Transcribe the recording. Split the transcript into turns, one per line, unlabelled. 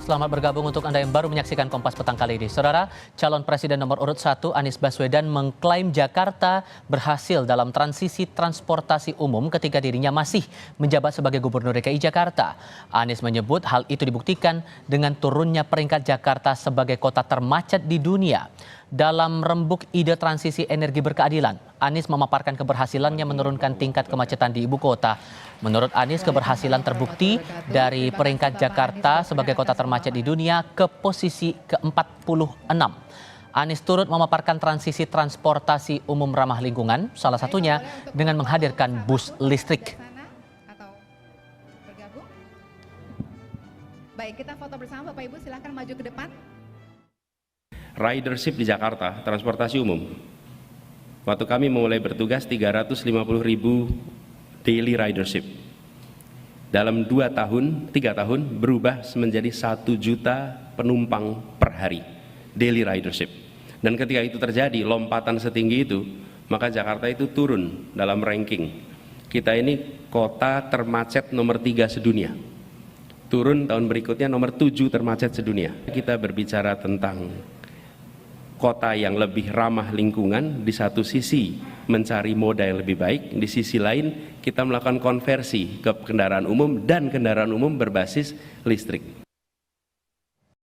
selamat bergabung untuk Anda yang baru menyaksikan Kompas Petang kali ini. Saudara, calon presiden nomor urut 1 Anies Baswedan mengklaim Jakarta berhasil dalam transisi transportasi umum ketika dirinya masih menjabat sebagai Gubernur DKI Jakarta. Anies menyebut hal itu dibuktikan dengan turunnya peringkat Jakarta sebagai kota termacet di dunia. Dalam rembuk ide transisi energi berkeadilan, Anies memaparkan keberhasilannya menurunkan tingkat kemacetan di ibu kota. Menurut Anies, keberhasilan terbukti dari peringkat Jakarta sebagai kota termacet di dunia ke posisi ke-46. Anies turut memaparkan transisi transportasi umum ramah lingkungan, salah satunya dengan menghadirkan bus listrik.
Baik, kita foto bersama Bapak Ibu, silakan maju ke depan.
Ridership di Jakarta, transportasi umum. Waktu kami mulai bertugas 350.000 daily ridership. Dalam 3 tahun berubah menjadi 1 juta penumpang per hari daily ridership. Dan ketika itu terjadi lompatan setinggi itu, maka Jakarta itu turun dalam ranking. Kita ini kota termacet nomor 3 sedunia. Turun tahun berikutnya nomor 7 termacet sedunia. Kita berbicara tentang kota yang lebih ramah lingkungan, di satu sisi mencari moda yang lebih baik, di sisi lain kita melakukan konversi ke kendaraan umum dan kendaraan umum berbasis listrik.